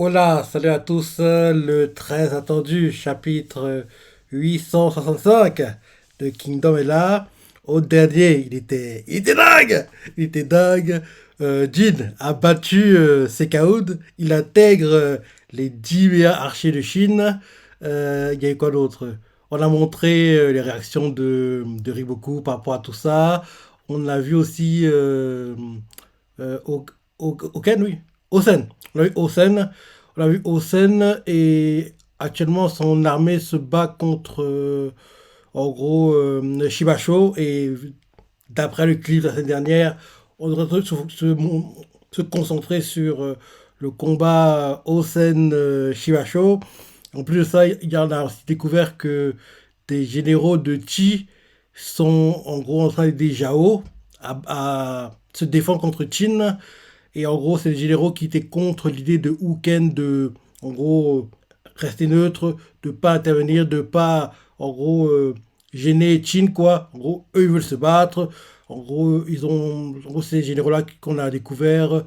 Hola, salut à tous. Le très attendu chapitre 865 de Kingdom est là. Au dernier, il était dingue! Il était dingue. Jin a battu Sekaoud. Il intègre les 10 meilleurs archers de Chine. Il y a eu quoi d'autre? On a montré les réactions de Riboku par rapport à tout ça. On a vu aussi Oken, oui. Osen. On a vu Osen. On a vu Osen et actuellement son armée se bat contre en gros Shibasho et d'après le clip de la semaine dernière, on devrait se concentrer sur le combat Osen-Shibasho. En plus de ça, il y en a aussi découvert que des généraux de Chi sont en gros en train d'aider Jao à se défendre contre Qin. Et en gros, c'est les généraux qui étaient contre l'idée de Huken de, en gros, rester neutre, de pas intervenir, de pas, en gros, gêner Qin, quoi. En gros, eux, ils veulent se battre. En gros, en gros, c'est les généraux-là qu'on a découvert.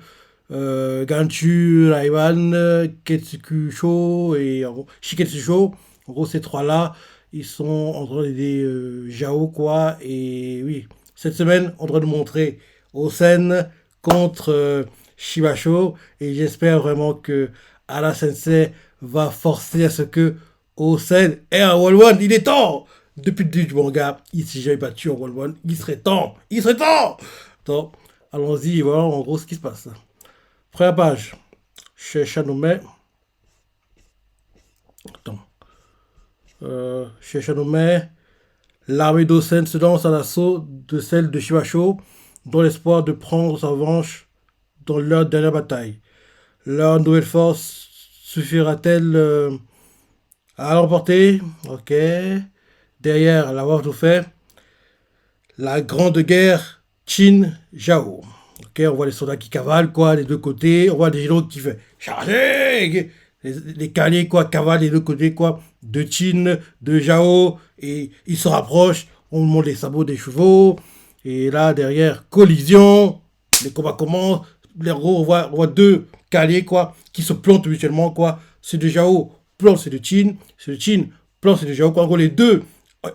Ganchu, Raiwan, Ketsukusho et en gros, Shiketsusho. En gros, ces trois-là, ils sont en train d'aider Jao, quoi. Et oui, cette semaine, on doit nous montrer Osen contre Shibasho. Et j'espère vraiment que Ala Sensei va forcer à ce que Osen ait un Wall-One. Il est temps! Depuis le début du manga, il s'est jamais battu en Wall-One. Il serait temps! Il serait temps! Donc, allons-y, voilà en gros ce qui se passe. Première page. Chez Shanome. Attends. Chez Shanome, l'armée d'Osen se lance à l'assaut de celle de Shibasho, dans l'espoir de prendre sa revanche dans leur dernière bataille. Leur nouvelle force suffira-t-elle à l'emporter? Ok. Derrière, la voix tout fait. La grande guerre Qin-Zhao. Ok, on voit les soldats qui cavalent, quoi, des deux côtés. On voit des généraux qui font charger. Les cavaliers, quoi, cavalent des deux côtés, quoi. De Qin, de Zhao. Et ils se rapprochent. On monte les sabots des chevaux. Et là, derrière, collision. Les combats commencent. Les héros, on voit deux cavaliers, quoi, qui se plantent mutuellement, quoi. C'est de Zhao, plante, c'est de Qin. C'est de Qin, plante, c'est de Zhao, quoi. En gros, les deux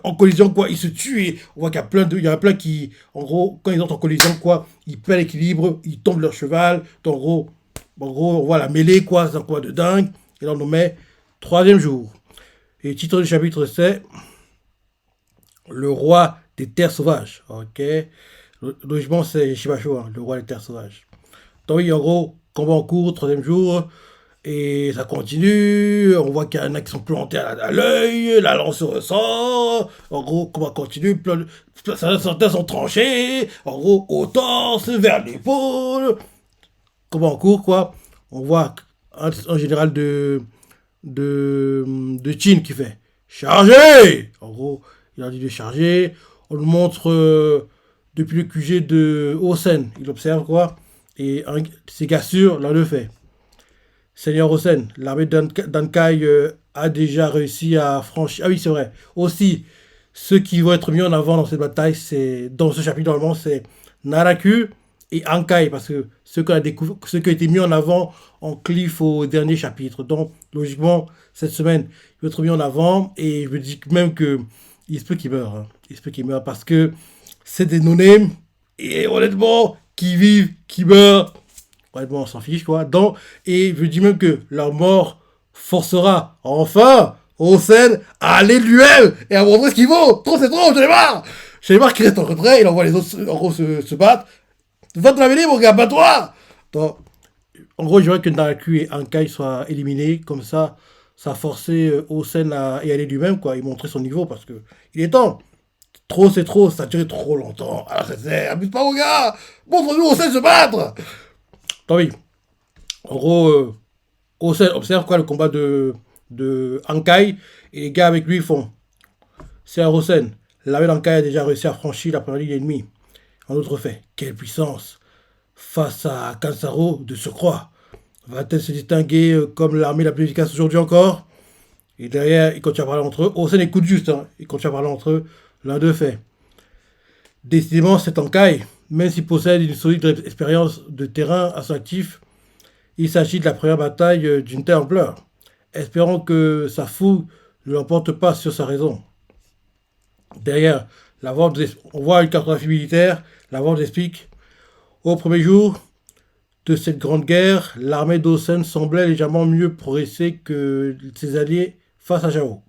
en collision, quoi, ils se tuent. Et on voit qu'il y a il y en a plein qui, en gros, quand ils entrent en collision, quoi, ils perdent l'équilibre, ils tombent leur cheval. Donc, en gros, on voit la mêlée, quoi, c'est un combat de dingue. Et là, on nous met troisième jour. Et le titre du chapitre, c'est Le roi des terres sauvages. Ok. Logiquement, c'est Shibasho, hein, le roi des terres sauvages. Donc, oui, en gros, combat en cours, troisième jour. Et ça continue, on voit qu'il y en a qui sont plantés à l'œil, la lance ressort, en gros, combat continue, certains sont tranchés, en gros, au torse, vers l'épaule, combat en cours, quoi. On voit un général de Chin qui fait charger. En gros, il a dit de charger. On le montre depuis le QG de Osen, il observe, quoi. Et ses gars sûrs, là, le fait. Seigneur Osen, l'armée d'Ankai a déjà réussi à franchir. Ah oui, c'est vrai. Aussi, ceux qui vont être mis en avant dans cette bataille, c'est dans ce chapitre normalement, c'est Naraku et Ankai, parce que ceux qui ont été mis en avant en cliff au dernier chapitre. Donc, logiquement, cette semaine, ils vont être mis en avant et je me dis même que il se peut qu'ils meurent. Hein. Il se peut qu'ils meurent parce que c'est des no-names et honnêtement, qui vivent, qui meurent. Ouais, bon, on s'en fiche, quoi. Donc, et je dis même que leur mort forcera enfin Osen à aller de lui-même et à montrer ce qu'il vaut. Trop, c'est trop, j'en ai marre. J'en ai marre qu'il reste en retrait, il envoie les autres en gros se battre. Va te la mêler, mon gars, bats-toi. Donc, en gros, je voudrais que Naraku et Ankai soient éliminés, comme ça a forcé Osen à y aller lui-même, quoi, et montrer son niveau, parce que il est temps. Trop, c'est trop, ça a duré trop longtemps. Alors, c'est, abuse pas, mon gars. Montre-nous Osen se battre. Tant oui. En gros, observe quoi le combat de Ankai et les gars avec lui font. C'est un Rosen. L'armée d'Ankai a déjà réussi à franchir la première ligne ennemie. En autre fait, quelle puissance face à Kansaro de surcroît. Va-t-elle se distinguer comme l'armée la plus efficace aujourd'hui encore? Et derrière, ils continuent à parler entre eux. Rosen écoute juste, hein. Ils continuent à parler entre eux. L'un d'eux fait. Décidément, cet Ankai, même s'il possède une solide expérience de terrain à son actif, Il s'agit de la première bataille d'une telle ampleur. Espérons que sa fougue ne l'emporte pas sur sa raison. Derrière, on voit une cartographie militaire. La vente explique. Au premier jour de cette grande guerre, l'armée d'Osen semblait légèrement mieux progresser que ses alliés face à Jao.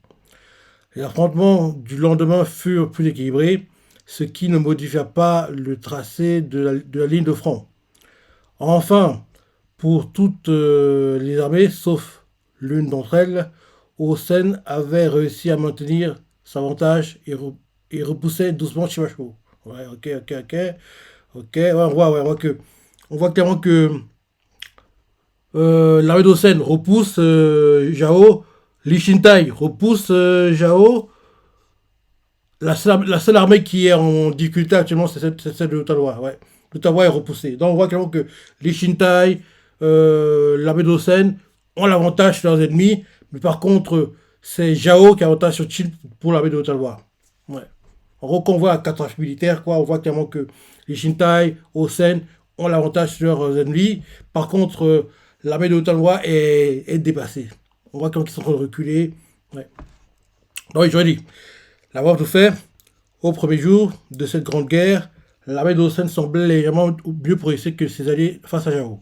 Les affrontements du lendemain furent plus équilibrés, ce qui ne modifia pas le tracé de la ligne de front. Enfin, pour toutes les armées, sauf l'une d'entre elles, Osen avait réussi à maintenir son avantage et repoussait doucement Shimacho. Ouais, ok, ouais, on voit clairement que l'armée d'Osen repousse Jao, Li Shintai repousse Jao. La seule armée qui est en difficulté actuellement, c'est celle de l'Ottawa. Ouais. L'Ottawa est repoussée. Donc on voit clairement que les Shintai, l'armée d'Osen ont l'avantage sur leurs ennemis. Mais par contre, c'est Jao qui a l'avantage sur Chin pour l'armée de l'Ottawa. Ouais. En gros, quand on voit la catastrophe militaire, quoi, on voit clairement que les Shintai, Osen ont l'avantage sur leurs ennemis. Par contre, l'armée de l'Ottawa est dépassée. On voit qu'ils sont en train de reculer. Ouais. Donc, j'aurais dit. L'avoir tout fait, au premier jour de cette grande guerre, l'armée d'Osen semblait légèrement mieux progresser que ses alliés face à Jao.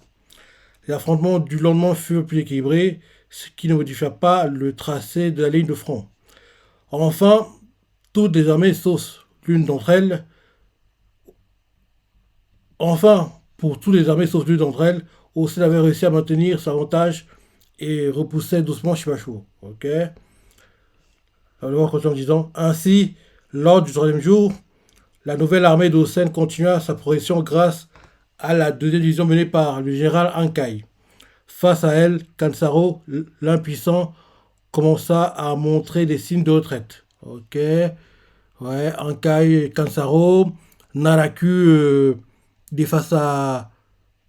Les affrontements du lendemain furent plus équilibrés, ce qui ne modifia pas le tracé de la ligne de front. Enfin, toutes les armées, sauf l'une d'entre elles, pour toutes les armées sauf l'une d'entre elles, Osen avait réussi à maintenir son avantage et repoussait doucement Shimacho. Ok. Alors, en disant, ainsi, lors du troisième jour, la nouvelle armée d'Osen continua sa progression grâce à la deuxième division menée par le général Ankai. Face à elle, Kansaro, l'impuissant, commença à montrer des signes de retraite. Ok, ouais, Ankai, Kansaro, Naraku, il est face à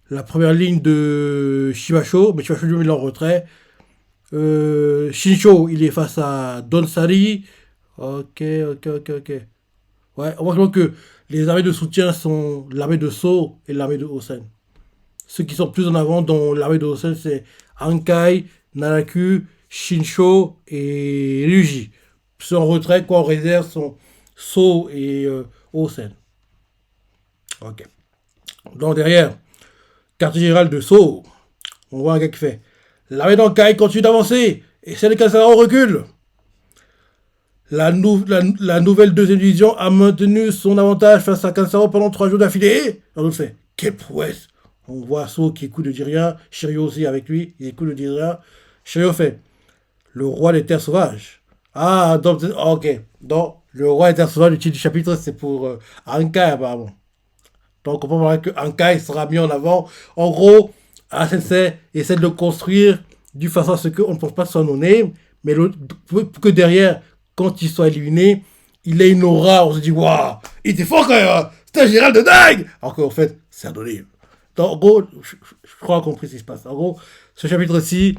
la première ligne de Shimacho, mais Shimacho lui met en retrait. Shinsho, il est face à Donsari. Ok. Ouais, on voit que les armées de soutien sont l'armée de So et l'armée de Osen. Ceux qui sont plus en avant dans l'armée de Osen, c'est Ankai, Naraku, Shinsho et Ryuji. Ceux en retrait, quoi, en réserve, sont So et Osen. Ok. Donc derrière, quartier général de So, on voit un gars qui fait l'armée d'Ankai continue d'avancer et celle de Kasaro recule. La nouvelle deuxième division a maintenu son avantage face à Kansaro pendant 3 jours d'affilée. On le fait. Quelle prouesse. On voit So qui écoute de dire rien. Shiryu aussi avec lui. Il écoute de dire rien. Shiryu fait. Le roi des terres sauvages. Ah, donc, ok. Donc, le roi des terres sauvages, le titre du chapitre, c'est pour Ankai apparemment. Donc, on peut voir que Ankai sera mis en avant. En gros, Sensei essaie de le construire d'une façon à ce qu'on ne pense pas son name, mais pour que derrière, quand il soit éliminé, il ait une aura. On se dit, waouh, il était fort quand même, hein. C'était un général de dingue. Alors qu'en fait, c'est anonyme. Donc, en gros, je crois qu'on compris ce qui se passe. En gros, ce chapitre-ci,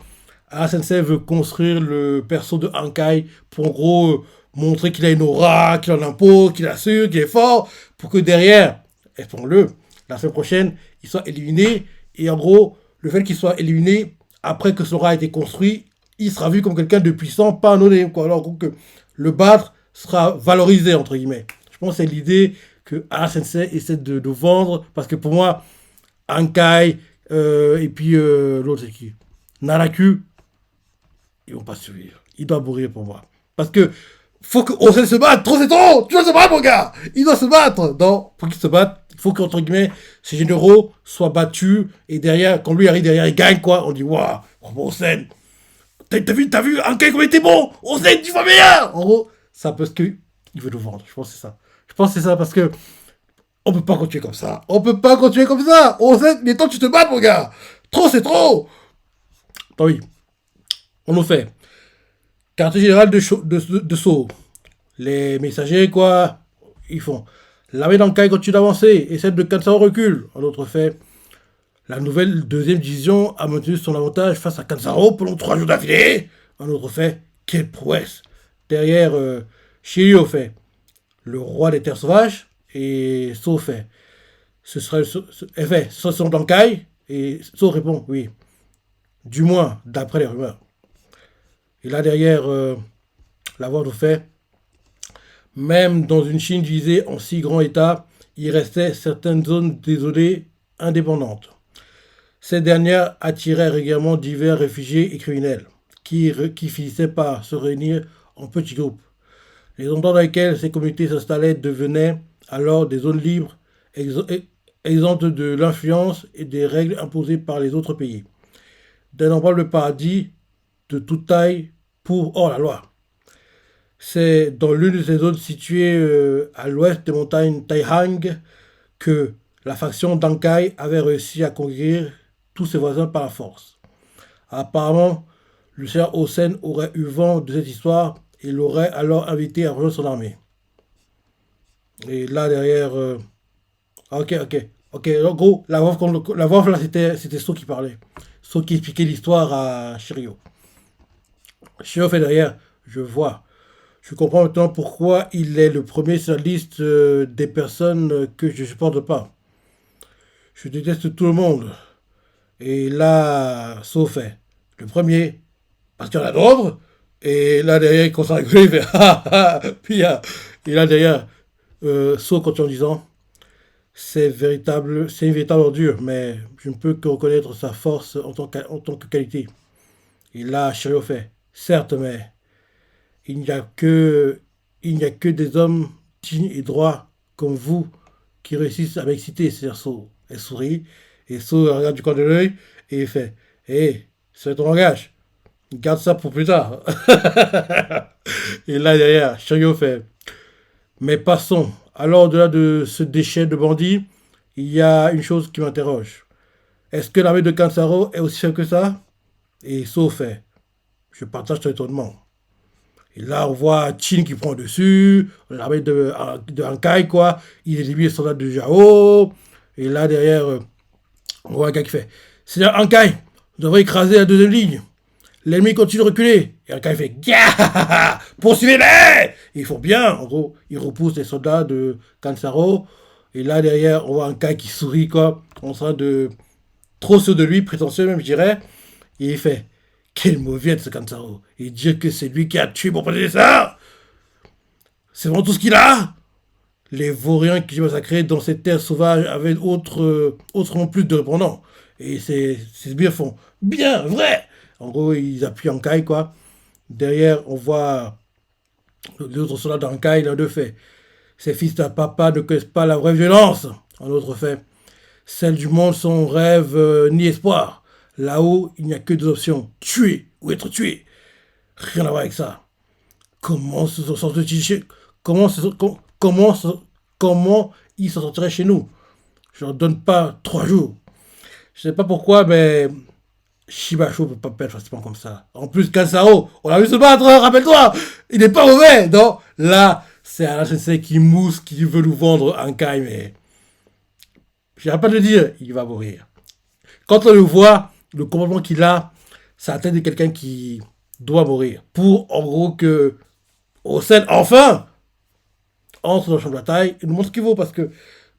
Sensei veut construire le perso de Ankai pour en gros montrer qu'il a une aura, qu'il en impose, qu'il assure, qu'il est fort, pour que derrière, espérons-le, la semaine prochaine, il soit éliminé. Et en gros, le fait qu'il soit éliminé, après que son aura a été construit, il sera vu comme quelqu'un de puissant, pas anonyme, quoi. Alors, en gros, que le battre sera valorisé, entre guillemets. Je pense que c'est l'idée que Sensei essaie de vendre, parce que pour moi, Ankai, et puis l'autre c'est qui Naraku, ils vont pas survivre. Il doit mourir pour moi. Parce que faut que Osen se batte. Trop c'est trop. Tu dois se battre, mon gars. Il doit se battre. Non, faut qu'il se batte. Il faut qu'entre guillemets, ces généraux soient battus. Et derrière, quand lui arrive derrière, il gagne, quoi. On dit, waouh, Osen. T'as vu Ankai comme il était bon. Osen, tu vas meilleur. En gros, ça parce que il veut nous vendre. Je pense que c'est ça. Je pense que c'est ça parce que on peut pas continuer comme ça. On peut pas continuer comme ça. Osen, il est temps que tu te battes, mon gars. Trop, c'est trop. Bah oui. On nous fait. Quartier général de Sceaux. Les messagers, quoi, ils font. L'armée d'Ankai continue d'avancer et celle de Kansaro recule. En autre fait, la nouvelle deuxième division a maintenu son avantage face à Kansaro pendant 3 jours d'affilée. En autre fait, quelle prouesse. Derrière, Shiryu fait le roi des terres sauvages et So fait. Ce serait son d'Ankai et So répond oui. Du moins, d'après les rumeurs. Et là derrière, la voix nous fait, même dans une Chine divisée en 6 grands États, il restait certaines zones désolées indépendantes. Ces dernières attiraient régulièrement divers réfugiés et criminels qui finissaient par se réunir en petits groupes. Les endroits dans lesquels ces communautés s'installaient devenaient alors des zones libres, exemptes de l'influence et des règles imposées par les autres pays. D'innombrables paradis de toute taille pour hors la loi. C'est dans l'une de ces zones situées à l'ouest des montagnes Taihang que la faction d'Ankai avait réussi à conquérir tous ses voisins par la force. Apparemment, le Seigneur Hosen aurait eu vent de cette histoire et l'aurait alors invité à rejoindre son armée. Et là derrière, ok, ok, ok. En gros, la voix là, c'était So qui parlait. So qui expliquait l'histoire à Shirio. Shirio fait derrière, je vois. Je comprends maintenant pourquoi il est le premier sur la liste des personnes que je supporte pas. Je déteste tout le monde. Et là, So fait. Le premier, parce qu'il y en a d'autres. Et là derrière, il commence à rigoler, il fait ah ah. Puis et là derrière, So continue en disant c'est une véritable ordure, mais je ne peux que reconnaître sa force en tant que qualité. Et là, Shirio fait certes, mais il n'y a que, il n'y a que des hommes dignes et droits comme vous qui réussissent à m'exciter. C'est-à-dire, So, elle sourit, et So regarde du coin de l'œil, et il fait hé, c'est ton langage, garde ça pour plus tard. Et là, derrière, Shiryo fait mais passons. Alors, au-delà de ce déchet de bandits, il y a une chose qui m'interroge. Est-ce que l'armée de Kansaro est aussi faible que ça? Et So fait je partage ton étonnement. Et là, on voit Chin qui prend dessus, l'armée de Hankai, quoi. Il élimine les soldats de Jao. Et là, derrière, on voit un gars qui fait Seigneur Hankai, vous devrez écraser la deuxième ligne. L'ennemi continue de reculer. Et Hankai fait Gah poursuivez-les. Ils font bien. En gros, ils repoussent les soldats de Kansaro. Et là, derrière, on voit Hankai qui sourit, quoi. En train de. Trop sûr de lui, prétentieux même, je dirais. Et il fait quel mauvais ce Kansaro. Et dire que c'est lui qui a tué mon prédécesseur. C'est vraiment tout ce qu'il a. Les vauriens qui massacraient dans cette terre sauvage avaient autrement plus de répondants. Et c'est bien fond. Bien, vrai. En gros, ils appuient en caille, quoi. Derrière, on voit les autres soldats d'Ankai, l'un d'eux fait. Ces fils d'un papa ne connaissent pas la vraie violence. Un autre fait. Celle du monde sans rêve ni espoir. Là-haut, il n'y a que deux options. Tuer ou être tué. Rien à voir avec ça. Comment se sortir comment, se, comment, comment ils s'en sortiraient chez nous? Je leur donne pas 3 jours. Je sais pas pourquoi, mais Shibasho peut pas perdre facilement comme ça. En plus, Kansaro, on l'a vu se battre, rappelle-toi. Il n'est pas mauvais, non? Là, c'est Alain Sensei qui mousse, qui veut nous vendre un Kai, mais j'arrête pas de le dire, il va mourir. Quand on le voit, le comportement qu'il a, c'est la tête de quelqu'un qui doit mourir. Pour, en gros, que Osen, enfin, entre dans le champ de bataille et nous montre ce qu'il vaut parce que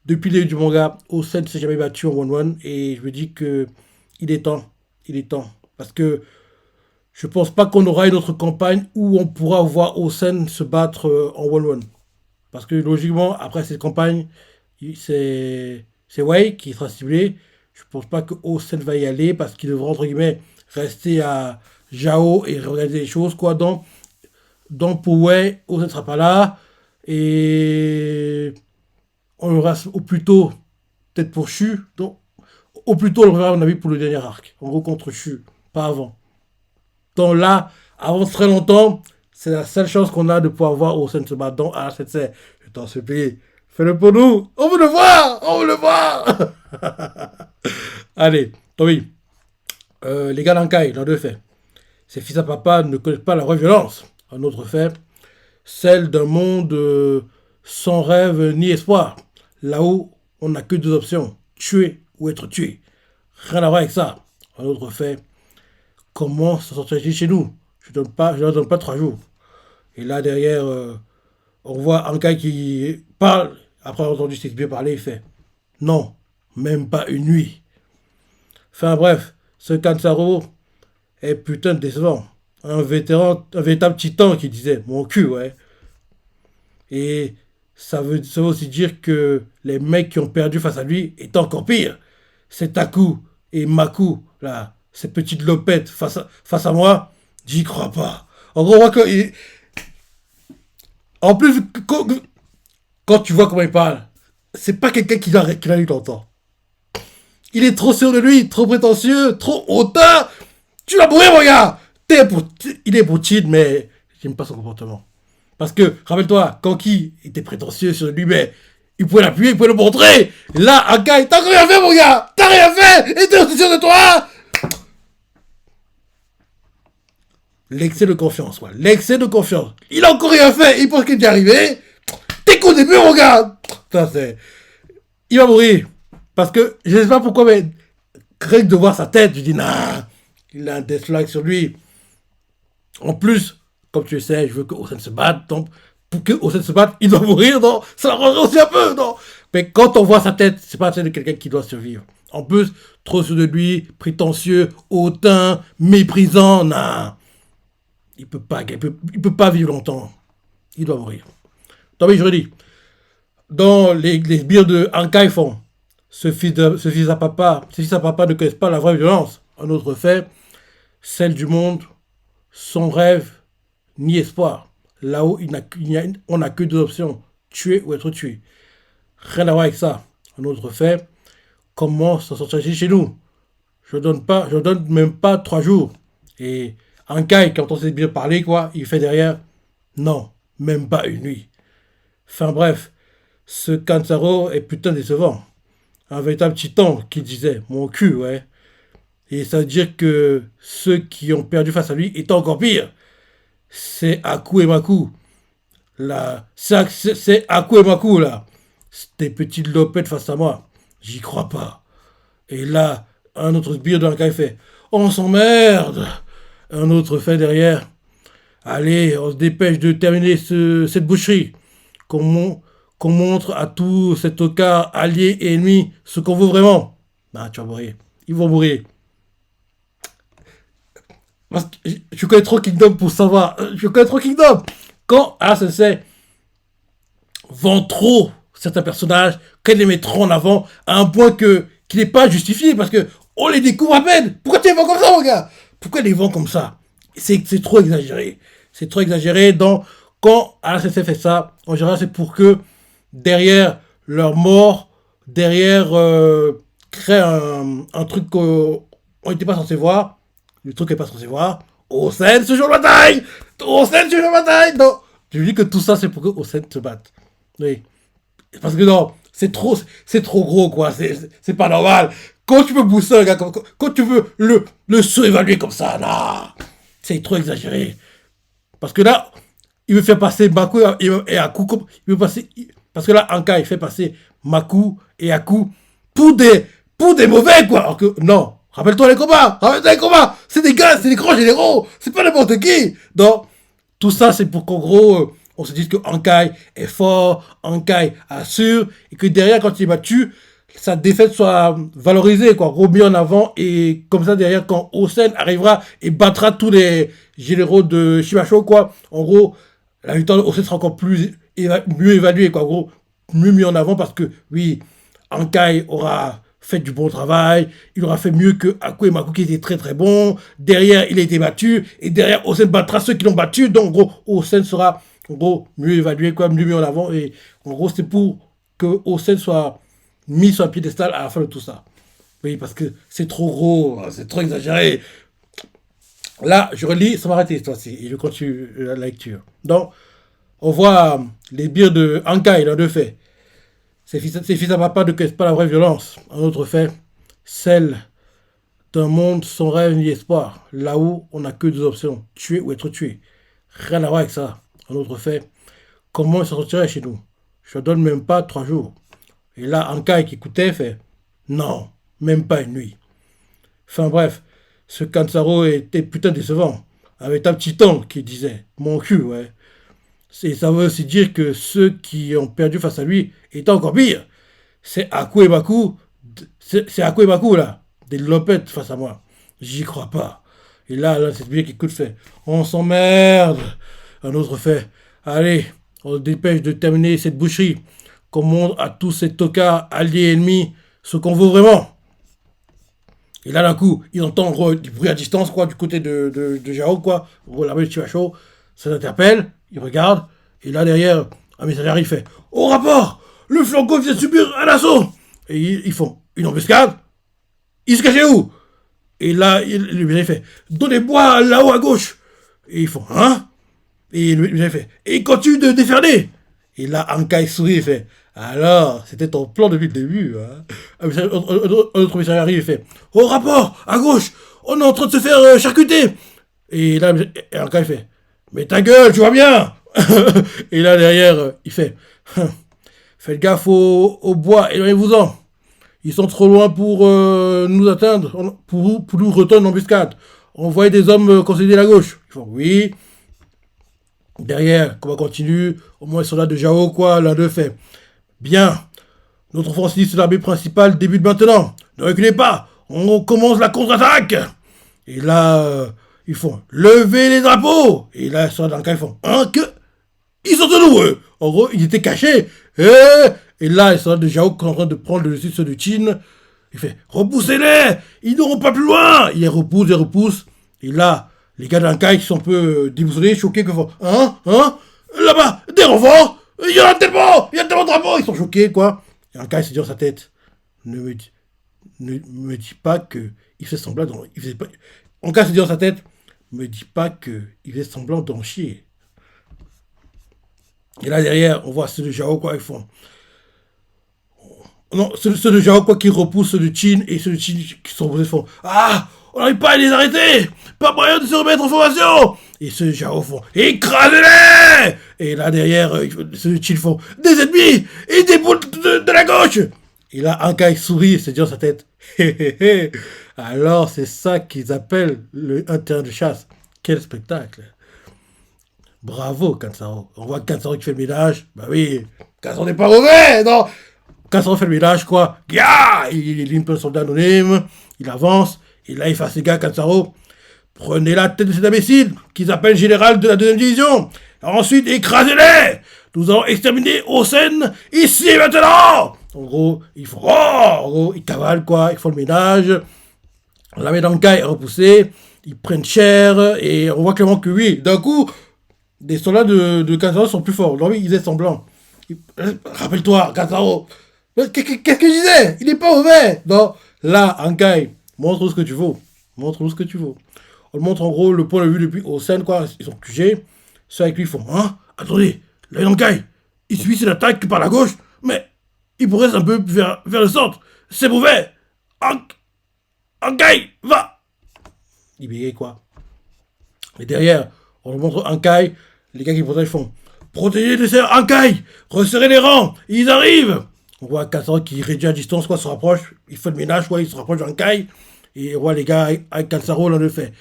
depuis le début du manga, Osen ne s'est jamais battu en 1-1 et je me dis que il est temps. Il est temps. Parce que je pense pas qu'on aura une autre campagne où on pourra voir Osen se battre en 1-1. Parce que logiquement, après cette campagne, c'est Wei qui sera ciblé. Je pense pas que Osen va y aller parce qu'il devra, entre guillemets, rester à Jao et regarder les choses, quoi. Donc pour Wei, Osen ne sera pas là. Et on aura au plus tôt, peut-être pour Shu. Donc, au plus tôt, on le verra, à mon avis, pour le dernier arc. En gros, contre Shu. Pas avant. Donc là, avant très longtemps, c'est la seule chance qu'on a de pouvoir voir Osen se battre. Donc, c'est, je t'en supplie, fais-le pour nous. On veut le voir. On veut le voir. Allez, donc oui. Les gars d'Ankai, dans deux faits. Ces fils à papa ne connaissent pas la vraie violence. Un autre fait, celle d'un monde sans rêve ni espoir. Là-haut, on n'a que deux options, tuer ou être tué. Rien à voir avec ça. Un autre fait, comment se sortir chez nous? Je ne leur donne pas 3 jours. Et là, derrière, on voit Ankai qui parle. Après avoir entendu Shakespeare parler, il fait non, même pas une nuit. Enfin bref, ce Kansaro, est putain de décevant. Un vétéran, un véritable titan qui disait mon cul, ouais. Et ça veut aussi dire que les mecs qui ont perdu face à lui étaient encore pires. C'est Taku et Maku, là, ces petites lopettes face à moi, j'y crois pas. En gros, moi, en plus, quand tu vois comment il parle, c'est pas quelqu'un qui l'a eu longtemps. Il est trop sûr de lui, trop prétentieux, trop hautain. Tu vas mourir, mon gars. Il est pour cheat, mais j'aime pas son comportement. Parce que, rappelle-toi, Kanki était prétentieux sur lui, mais il pouvait l'appuyer, il pouvait le montrer. Et là, Akai, t'as rien fait, mon gars. T'as rien fait. Et t'es aussi sûr de toi. L'excès de confiance, quoi. L'excès de confiance. Il a encore rien fait. Il pense qu'il est déjà arrivé. T'es qu'au début, mon gars. Putain, c'est... Il va mourir. Parce que, je sais pas pourquoi, mais rien que de voir sa tête, je dis, nah, il a un death flag sur lui. En plus, comme tu le sais, je veux que Osen se batte. Donc, pour que Osen se batte, il doit mourir, non? Ça l'arrangerait aussi un peu, non? Mais quand on voit sa tête, c'est pas celle de quelqu'un qui doit survivre. En plus, trop sûr de lui, prétentieux, hautain, méprisant, nah. Il peut pas vivre longtemps. Il doit mourir. Donc, oui, je redis. Dans les sbires de Ankai font, ce fils à papa ne connaissent pas la vraie violence. Un autre fait, celle du monde, son rêve, ni espoir. Là-haut, on n'a que deux options, tuer ou être tué. Rien à voir avec ça. Un autre fait, comment s'en sortir chez nous? Je donne même pas 3 jours. Et Ankai, quand on sait bien parler, quoi, il fait derrière, non, même pas une nuit. Enfin bref, ce Kansaro est putain décevant. Un véritable titan qui disait, mon cul, ouais. Et ça veut dire que ceux qui ont perdu face à lui étaient encore pires. C'est Aku et Maku. Là, c'est Aku et Maku, là. Des petites lopettes face à moi. J'y crois pas. Et là, un autre sbire dans le cas fait, on s'emmerde. Un autre fait derrière, allez, on se dépêche de terminer cette boucherie. Qu'on montre à tout cet oka, alliés et ennemis, ce qu'on veut vraiment. Bah, tu vas mourir. Ils vont mourir. Parce que je connais trop Kingdom pour savoir. Je connais trop Kingdom. Quand ASC vend trop certains personnages, qu'elle les met trop en avant, à un point qu'il n'est pas justifié, parce que on les découvre à peine. Pourquoi tu les vends comme ça, mon gars? Pourquoi ils les vend comme ça? C'est trop exagéré. C'est trop exagéré. Donc, quand ASC fait ça, en général, c'est pour que derrière leur mort, derrière créer un truc qu'on n'était pas censé voir, le truc n'est pas censé voir, Osen ce jour de bataille. Osen ce jour de bataille. Non, je dis que tout ça c'est pour que Osen se batte. Oui. Parce que non, c'est trop gros quoi, c'est pas normal. Quand tu peux booster un gars, quand tu veux le surévaluer comme ça, non, c'est trop exagéré. Parce que là, il veut faire passer Maku et Aku, il veut passer, parce que là, Anka, il fait passer Maku et Aku pour des mauvais, quoi. Alors que, non, rappelle-toi les combats, c'est des gars, c'est des grands généraux, c'est pas n'importe qui. Donc, tout ça, c'est pour qu'en gros, on se dise que Ankai est fort, Ankai assure, et que derrière, quand il est battu, sa défaite soit valorisée, quoi, remis en avant, et comme ça, derrière, quand Osen arrivera et battra tous les généraux de Shimasho, quoi, en gros, la victoire de Osen sera encore mieux évaluée, quoi, en gros, mieux mis en avant, parce que, oui, Ankai aura fait du bon travail, il aura fait mieux que Aku et Maku qui étaient très très bons, derrière, il a été battu, et derrière, Osen battra ceux qui l'ont battu, donc, en gros, Osen sera, en gros, mieux évalué, quoi, mieux mis en avant, et en gros, c'est pour que Osen soit mis sur un piédestal à la fin de tout ça. Oui, parce que c'est trop gros, c'est trop exagéré. Là, je relis, ça m'arrête cette fois-ci, et je continue la lecture. Donc, on voit les bières de Ankai, il a deux faits. Ses fils à papa ne connaissent pas la vraie violence. Un autre fait, celle d'un monde sans rêve ni espoir, là où on n'a que deux options, tuer ou être tué. Rien à voir avec ça. Un autre fait, comment il s'en sortirait chez nous? Je ne donne même pas 3 jours. Et là, Ankai qui écoutait fait, non, même pas une nuit. Enfin bref, ce Kansaro était putain décevant. Avec un petit temps qui disait, mon cul, ouais. Et ça veut aussi dire que ceux qui ont perdu face à lui étaient encore pires. C'est Aku et Maku, là, des lopettes face à moi. J'y crois pas. Et là, l'un de ses sbires qui écoute fait, on s'emmerde. Un autre fait, allez, on se dépêche de terminer cette boucherie. Qu'on montre à tous ces tocards, alliés et ennemis, ce qu'on vaut vraiment. Et là, d'un coup, il entend du bruit à distance, quoi, du côté de Jao, quoi. L'armée de Chivacho, ça l'interpelle, il regarde, et là, derrière, un messager arrive, il fait au rapport, le flanco vient de subir un assaut. Et ils font une embuscade. Il se cachait où? Et là, le messager fait donnez-moi là-haut à gauche. Et ils font hein? Et le messager fait et il continue de déferler. Et là, Ankai sourit et fait alors, c'était ton plan depuis le début. Hein. Un autre messager arrive et fait au rapport, à gauche, on est en train de se faire charcuter. Et là, Ankai fait mais ta gueule, tu vois bien. Et là, derrière, il fait faites gaffe au bois, éloignez-vous-en. Ils sont trop loin pour nous atteindre, pour nous retenir en embuscade. Envoyez des hommes concéder la gauche. Ils font oui. Derrière, combat continue. Au moins, les soldats de Jao, quoi, l'un d'eux fait bien. Notre offensive sur l'armée principale débute maintenant. Ne reculez pas. On commence la contre-attaque. Et là, ils font levez les drapeaux. Et là, les soldats d'Anka, ils font hein, que ils sont de nouveau. En gros, ils étaient cachés. Et là, les soldats de Jao sont en train de prendre le dessus ceux de Chin. Il fait repoussez-les. Ils n'auront pas plus loin. Il les repousse. Et là, les gars d'Ankai qui sont un peu déboussolés, choqués, que font hein, là-bas, des renforts. Il y en a tellement de drapeaux. Ils sont choqués, quoi. Et Ankai se dit dans sa tête ne me dis pas que il fait semblant d'en... Ankai se dit dans sa tête me dis pas que il fait semblant d'en chier. Et là, derrière, on voit ceux de Jao, quoi, ils font... Non, ceux de Jao, quoi, qui repoussent ceux de Chin, et ceux de Chin qui sont posés font ah, on n'arrive pas à les arrêter. Pas moyen de se remettre en formation. Et ceux de Jao font écrasez-les. Et là, derrière, ceux de Chin font des ennemis et des boules de la gauche. Et là, Ankai sourit et se dit dans sa tête alors, c'est ça qu'ils appellent un terrain de chasse. Quel spectacle. Bravo, Kansaro. On voit Kansaro qui fait le ménage. Bah oui, Kansaro n'est pas mauvais, non. Kansaro fait le ménage, quoi. Gah, il élimine plein de soldats anonymes. Il avance. Et là, il fait à ses gars, Kansaro. Prenez la tête de cet imbécile, qu'ils appellent général de la 2e division. Ensuite, écrasez-les. Nous allons exterminer Osen ici et maintenant. En gros, ils font en gros, ils cavalent, quoi. Ils font le ménage. L'armée d'Ankai est repoussée. Ils prennent cher. Et on voit clairement que oui, d'un coup... Des soldats de Kansaro sont plus forts. Ils faisaient semblant. Rappelle-toi, Kansaro. Qu'est-ce que je disais? Il n'est pas mauvais. Non. Là, Ankai, montre-nous ce que tu vaux. Montre-nous ce que tu vaux. On montre en gros le point de vue depuis Osen, quoi. Ils sont QG. Ceux avec lui font hein? Attendez, là, Ankai, il suffit d'une attaque par la gauche, mais il pourrait un peu vers le centre. C'est mauvais. Ankai, va. Il bégaye, quoi. Et derrière, on montre Ankai. Les gars qui protègent font protégez les serres Ankai, resserrez les rangs, ils arrivent. On voit Kansaro qui réduit à distance, quoi, se rapproche, il fait le ménage, quoi, il se rapproche d'Ankai. Et on voit les gars avec Kansaro, l'un le fait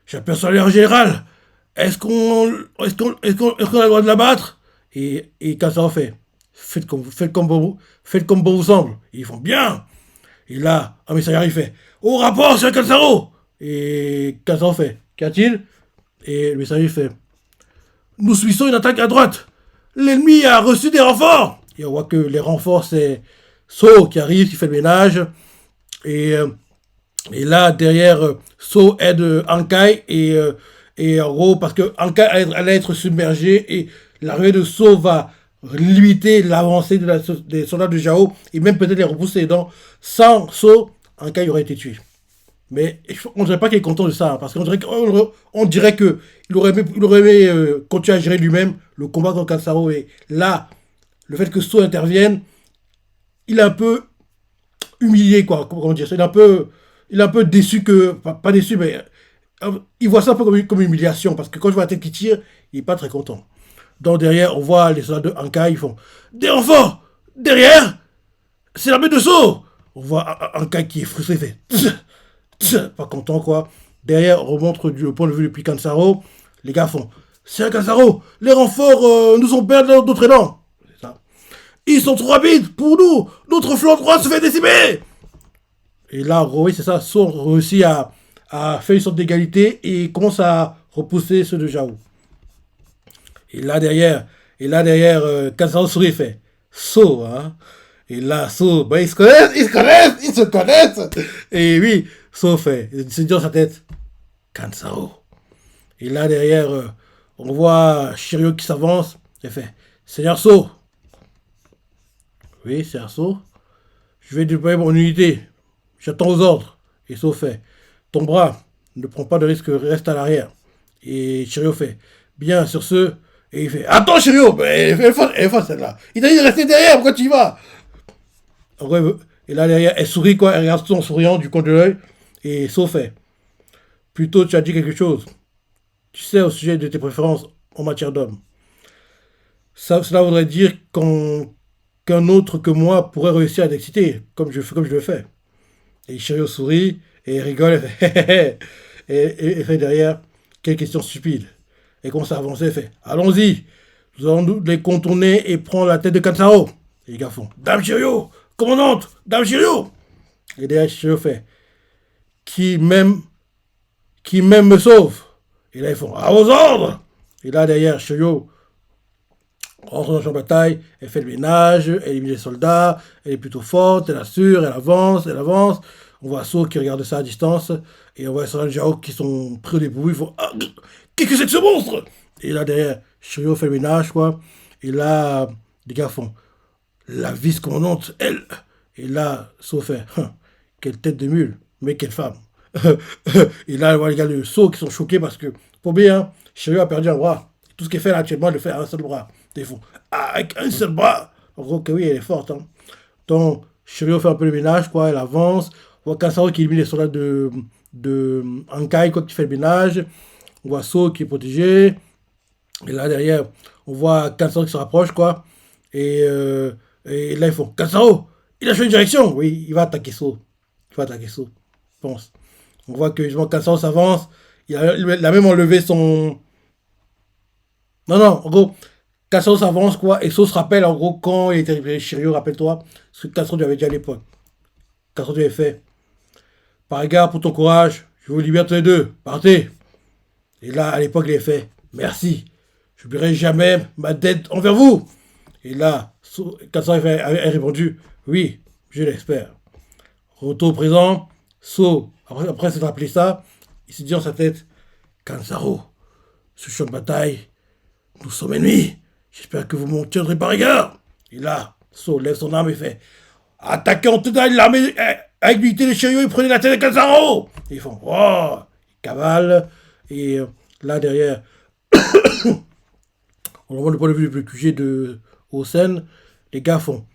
j'aperçois l'air général, est-ce qu'on a le droit de l'abattre? Et Kansaro fait faites comme bon vous semble. Et ils font bien. Et là, un message arrive, il fait au rapport sur Kansaro. Et Kansaro fait qu'y a-t-il? Et le messager fait nous subissons une attaque à droite. L'ennemi a reçu des renforts. Et on voit que les renforts, c'est So qui arrive, qui fait le ménage. Et là, derrière, So aide Ankai. Et en gros, parce que Ankai allait être submergé. Et l'arrivée de So va limiter l'avancée des soldats de Jao. Et même peut-être les repousser. Donc, sans So, Ankai aurait été tué. Mais on ne dirait pas qu'il est content de ça, hein, parce qu'on dirait qu'il aurait aimé continuer à gérer lui-même le combat contre Kansaro. Et là, le fait que So intervienne, il est un peu humilié, quoi. Comment dire ça? Il est un peu déçu que... Pas déçu, mais... il voit ça un peu comme une humiliation, parce que quand je vois la tête qui tire, il n'est pas très content. Donc derrière, on voit les soldats de Ankai, ils font des renforts. Derrière, c'est l'armée de So. On voit Ankai qui est frustré, il fait... Pas content, quoi. Derrière, on remonte du point de vue depuis Kansaro. Les gars font c'est un Kansaro, les renforts nous ont perdu notre élan. C'est ça. Ils sont trop rapides pour nous. Notre flanc droit se fait décimer. Et là, oui, c'est ça. So réussit à a fait une sorte d'égalité et commence à repousser ceux de Jao. Et là derrière, Kansaro sourit fait So, hein. Et là, So, ben, ils se connaissent. Et oui, So fait, il se dit dans sa tête, Kansaro. Et là derrière, on voit Shiryu qui s'avance. Il fait, Seigneur So. Oui, Seigneur So. Je vais déployer mon unité. J'attends aux ordres. Et So fait, ton bras, ne prends pas de risque, reste à l'arrière. Et Shiryu fait, bien, sur ce. Et il fait, attends Shiryu, elle est celle-là. Il t'a dit de rester derrière, pourquoi tu y vas? En gros, et là derrière, elle sourit quoi, elle regarde tout en souriant du coin de l'œil. Et So fait, plutôt tu as dit quelque chose. Tu sais au sujet de tes préférences en matière d'homme. Cela voudrait dire qu'un autre que moi pourrait réussir à t'exciter, comme je le fais. Et Shiryu sourit et rigole et fait et fait derrière quelle question stupide. Et commence à avancer et fait allons-y, nous allons les contourner et prendre la tête de Kansaro. Et les gars font Dame Shiryu, commandante, Dame Shiryu. Et derrière Shiryu fait qui même me sauve. Et là ils font à vos ordres. Et là derrière Shiryu rentre dans le champ de bataille, elle fait le ménage, elle élimine les soldats, elle est plutôt forte, elle assure, elle avance, elle avance. On voit So qui regarde ça à distance, et on voit les soldats de Jao qui sont pris au dépourvu, ils font ah, qu'est-ce que c'est que ce monstre? Et là derrière, Shiryu fait le ménage, quoi. Et là, les gars font la vice-commandante, elle. Et là, So fait quelle tête de mule, mais quelle femme. Et là, on voit les gars de So qui sont choqués parce que, pour bien, Shiryu a perdu un bras. Tout ce qu'elle fait là actuellement, elle le fait à un seul bras. Ils font ah, avec un seul bras. En gros, que oui, elle est forte. Hein. Donc, Shiryu fait un peu le ménage, quoi. Elle avance. On voit Kansaro qui élimine les soldats de Ankai, quoi, qui fait le ménage. On voit So qui est protégé. Et là, derrière, on voit Kansaro qui se rapproche, quoi. Et là, ils font Kansaro, il a changé de direction. Oui, il va attaquer So. Il va attaquer So, je pense. On voit que justement, Kansaro s'avance. Il a même enlevé son. Non, non, en gros, Kassaro s'avance, quoi, et So se rappelle, en gros, quand il était arrivé Shiryu, rappelle-toi, ce que Kassaro lui avait dit à l'époque. Kassaro lui avait fait, par égard pour ton courage, je vous libère tous les deux, partez. Et là, à l'époque, il avait fait, merci, je n'oublierai jamais ma dette envers vous. Et là, Kassaro avait répondu, oui, je l'espère. Retour au présent, So, après s'être rappelé ça, il s'est dit dans sa tête, Kansaro, ce champ de bataille, nous sommes ennemis. J'espère que vous m'en tiendrez par égard. Et là, So lève son arme et fait attaquez en totale l'armée avec l'unité de Shiryu et prenez la tête de Kansaro. Et ils font oh, ils cavalent. Et là derrière, on voit le point de vue du QG de Osen. Les gars font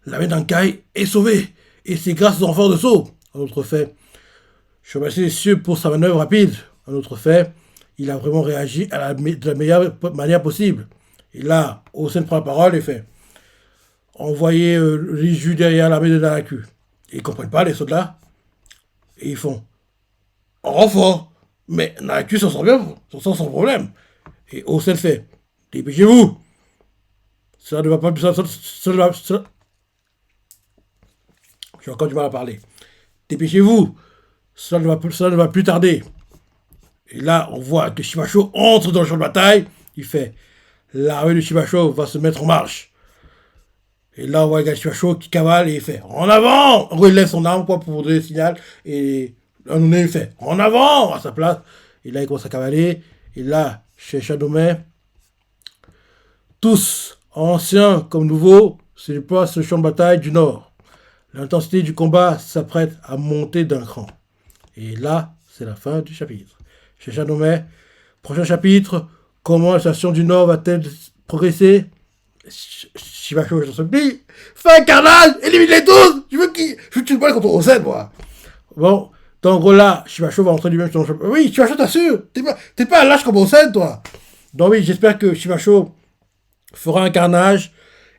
l'armée d'Ankai est sauvée. Et c'est grâce aux enfants de So. Un autre fait, je remercie les cieux pour sa manœuvre rapide. Un autre fait, il a vraiment réagi de la meilleure manière possible. Et là, Osen prend la parole et fait envoyer les Jus derrière l'armée de Naraku. Et ils ne comprennent pas, les soldats. Et ils font en renfort. Mais Naraku s'en sort bien, s'en sort sans problème. Et Osen fait dépêchez-vous. Ça ne va pas. J'ai encore du mal à parler. Dépêchez-vous. Ça ne va plus tarder. Et là, on voit que Shimacho entre dans le champ de bataille. Il fait l'armée de Shimacho va se mettre en marche. Et là, on voit le gars de Shimacho qui cavale et il fait en avant. En gros, il lève son arme quoi, pour donner le signal. Et là, il fait en avant à sa place. Et là, il commence à cavaler. Et là, chez Shadowmei, tous, anciens comme nouveaux, se déploient sur le champ de bataille du Nord. L'intensité du combat s'apprête à monter d'un cran. Et là, c'est la fin du chapitre. Chez Shadowmei, prochain chapitre, comment la station du Nord va-t-elle progresser? Shimacho, je t'en supplie, fais un carnage, élimine-les tous. Je veux une balle contre Osen, moi. Bon, donc en gros là, Shimacho va entrer lui-même dans le championnat. Oui, Shimacho, t'assures, t'es pas un lâche comme Osen, toi. Donc oui, j'espère que Shimacho fera un carnage,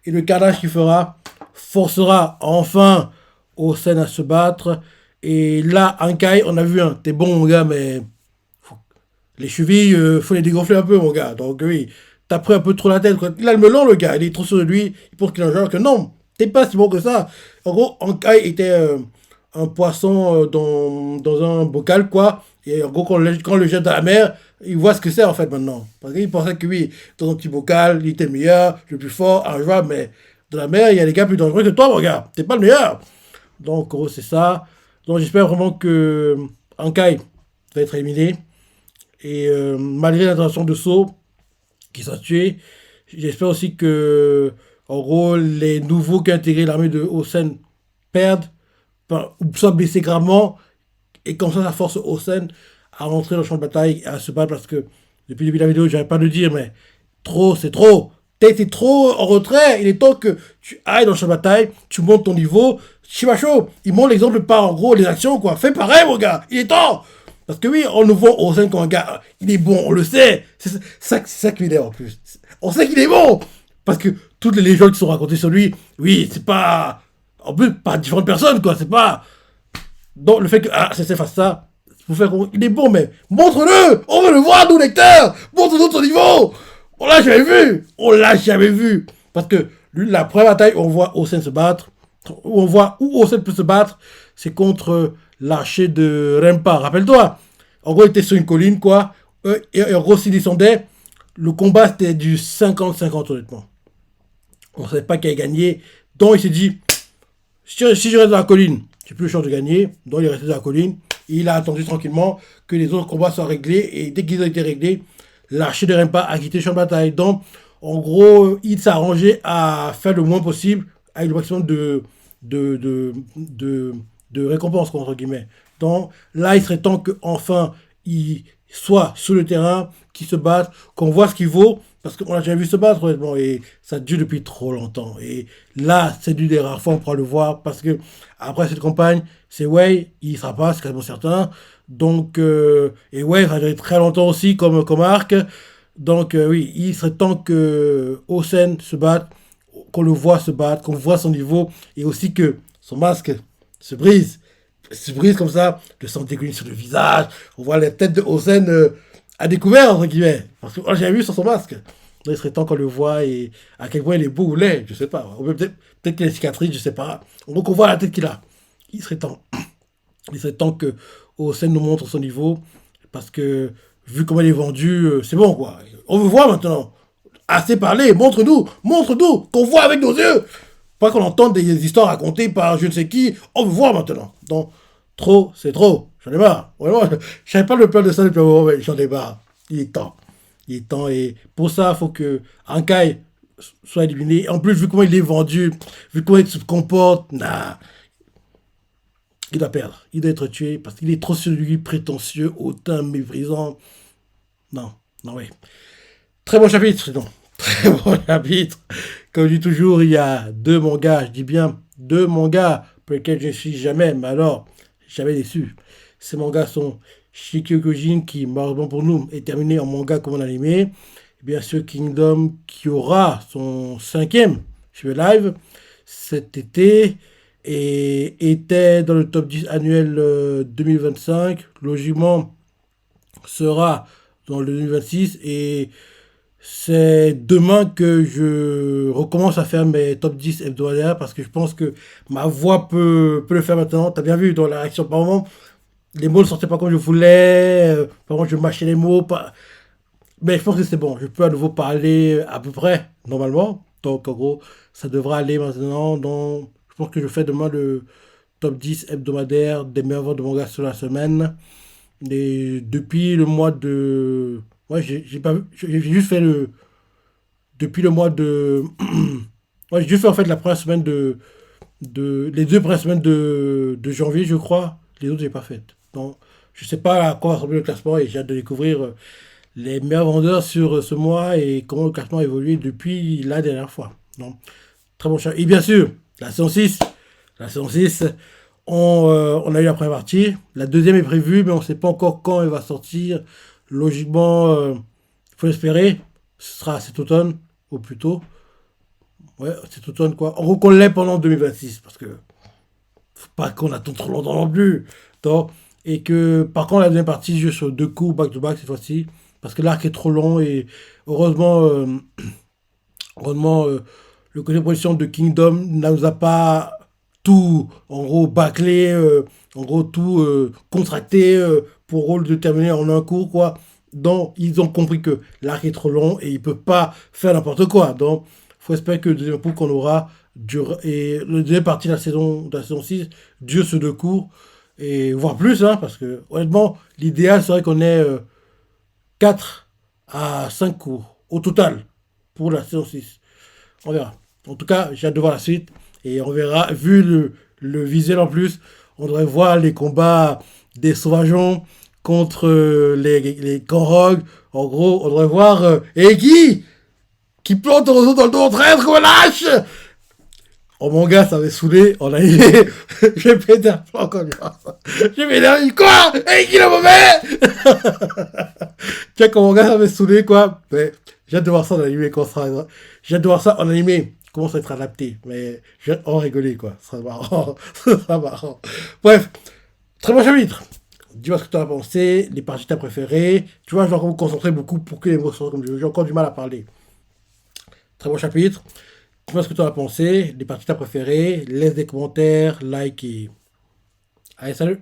et le carnage qu'il fera forcera enfin Osen à se battre. Et là, Ankai, on a vu un, t'es bon mon gars, mais les chevilles, faut les dégonfler un peu mon gars. Donc oui, t'as pris un peu trop la tête. Il a le melon le gars, il est trop sûr de lui, il pense qu'il a un genre que non, t'es pas si bon que ça. En gros, Ankai était un poisson dans un bocal quoi, Et en gros, quand le jette dans la mer, il voit ce que c'est en fait maintenant. Parce qu'il pensait que oui, dans un petit bocal, il était le meilleur, le plus fort, injouable, mais dans la mer, il y a des gars plus dangereux que toi, mon gars. T'es pas le meilleur. Donc, en gros, c'est ça. Donc, j'espère vraiment que Ankai va être éliminé. Et malgré l'intention de Sceaux, qui soit tué, j'espère aussi que, en gros, les nouveaux qui ont intégré l'armée de Hossein perdent, ou soient blessés gravement, et comme ça force Hossein à rentrer dans le champ de bataille et à se battre parce que depuis le début de la vidéo, j'arrête pas de le dire, mais trop, c'est trop. T'as été trop en retrait. Il est temps que tu ailles dans le champ de bataille, tu montes ton niveau. Chimacho, il montre l'exemple par en gros les actions, quoi. Fais pareil, mon gars. Il est temps. Parce que oui, on nous voit Hossein comme un gars, il est bon, on le sait. C'est ça qu'il est en plus. On sait qu'il est bon. Parce que toutes les légendes qui sont racontées sur lui, oui, c'est pas. En plus, pas différentes personnes, quoi. C'est pas. Donc le fait que c'est fasse ça, pour faire il est bon, mais montre-le. On veut le voir, nous lecteurs. Montre-nous ton niveau. On l'a jamais vu. On l'a jamais vu. Parce que lui, la première bataille où on voit Hossein se battre, où on voit où Hossein peut se battre, c'est contre l'archer de Rempa. Rappelle-toi. En gros, il était sur une colline, quoi. Et en gros, s'il descendait, le combat c'était du 50-50, honnêtement. On ne savait pas qui allait gagner. Donc il s'est dit, si je reste dans la colline, j'ai plus le chance de gagner. Donc il est resté dans la colline. Et il a attendu tranquillement que les autres combats soient réglés. Et dès qu'ils ont été réglés, l'archer de Rempa a quitté le champ de bataille. Donc, en gros, il s'est arrangé à faire le moins possible avec le maximum de, de, de, de récompenses, entre guillemets. Donc là, il serait temps qu'enfin, il soit sur le terrain, qu'il se batte, qu'on voit ce qu'il vaut. Parce qu'on l'a jamais vu se battre, honnêtement, et ça dure depuis trop longtemps. Et là, c'est d'une des rares fois où on pourra le voir, parce que après cette campagne, c'est Wei, il sera pas, c'est quasiment certain. Donc, et Wei va durer très longtemps aussi, comme arc. Donc, oui, il serait temps que Hossein se batte, qu'on le voit se battre, qu'on voit son niveau, et aussi que son masque se brise comme ça, le sang dégouline sur le visage, on voit la tête de Hossein à découvert, entre guillemets. Parce que moi, j'ai vu sur son masque. Donc, il serait temps qu'on le voit et à quel point il est beau ou laid, je sais pas. Peut-être qu'il a des cicatrices, je sais pas. Donc, on voit la tête qu'il a. Il serait temps. Il serait temps que Hossein nous montre son niveau. Parce que, vu comment il est vendu, c'est bon, quoi. On veut voir maintenant. Assez parlé, montre-nous, qu'on voit avec nos yeux. Pas qu'on entende des histoires racontées par je ne sais qui. On veut voir maintenant. Donc, trop, c'est trop. J'en ai marre. Vraiment, je savais pas le plan de ça depuis un moment, mais j'en ai marre. Il est temps. Il est temps. Et pour ça, il faut que Ankai soit éliminé. En plus, vu comment il est vendu, vu comment il se comporte, il doit perdre. Il doit être tué parce qu'il est trop celui prétentieux, hautain, méprisant. Non, non, oui. Très bon chapitre, non. Très bon chapitre. Comme je dis toujours, il y a deux mangas, je dis bien deux mangas pour lesquels je ne suis jamais, mais alors, jamais déçu. Ces mangas sont Shikkyokujin, qui, malheureusement pour nous, est terminé en manga comme en animé. Et bien sûr, Kingdom, qui aura son 5e sur le live cet été et était dans le top 10 annuel 2025. Logiquement, sera dans le 2026 et c'est demain que je recommence à faire mes top 10 hebdomadaires parce que je pense que ma voix peut le faire maintenant. T'as bien vu dans la réaction par moment, les mots ne sortaient pas comme je voulais, par contre je mâchais les mots. Mais je pense que c'est bon, je peux à nouveau parler à peu près normalement. Donc en gros, ça devrait aller maintenant. Donc je pense que je fais demain le top 10 hebdomadaire des meilleures ventes de manga sur la semaine. Et depuis le mois de... Ouais, j'ai pas j'ai juste fait le... Depuis le mois de... Ouais, j'ai juste fait en fait la première semaine les deux premières semaines de janvier, je crois. Les autres, j'ai pas faites. Donc, je sais pas à quoi va ressembler le classement et j'ai hâte de découvrir les meilleurs vendeurs sur ce mois et comment le classement a évolué depuis la dernière fois. Donc, très bon chat. Et bien sûr, la saison 6. La saison 6, on a eu la première partie. La deuxième est prévue, mais on ne sait pas encore quand elle va sortir. Logiquement, il faut espérer. Ce sera cet automne, au plus tôt. Ouais, cet automne, quoi. En gros, qu'on l'ait pendant 2026, parce que faut pas qu'on attend trop longtemps non plus. Donc, et que, par contre, la deuxième partie, je sur deux coups, back-to-back, cette fois-ci. Parce que l'arc est trop long et heureusement, heureusement le côté de production de Kingdom ne nous a pas tout, en gros, bâclé, en gros, tout contracté pour rôle de terminer en un cours, quoi. Donc, ils ont compris que l'arc est trop long et il peut pas faire n'importe quoi. Donc, faut espérer que le deuxième cours qu'on aura dure, et le deuxième partie de la saison 6 dure ce deux cours, et voire plus, hein, parce que, honnêtement, l'idéal serait qu'on ait 4 à 5 cours au total pour la saison 6. On verra. En tout cas, j'ai hâte de voir la suite. Et on verra, vu le visuel en plus, on devrait voir les combats des sauvageons contre les Kanrogs. En gros, on devrait voir Egi qui plante Orozo dans le dos en traître comme un lâche. En manga, ça m'avait saoulé. En animé, je vais péter un plan comme ça. Je vais dire, quoi Egi le mauvais. Tiens, comme manga, ça m'avait saoulé, quoi. Mais j'ai hâte de voir ça en animé quand ça sera. J'ai hâte de voir ça en animé. Comment ça va être adapté. Mais je vais en rigoler, quoi. Ça sera marrant. Ça sera marrant. Bref, très bon chapitre. Dis-moi ce que tu en as pensé, les parties que tu as préférées. Tu vois, je dois encore me concentrer beaucoup pour que les mots sortent comme je veux. J'ai encore du mal à parler. Très bon chapitre. Dis-moi ce que tu en as pensé, les parties que tu as préférées. Laisse des commentaires, like et... Allez, salut!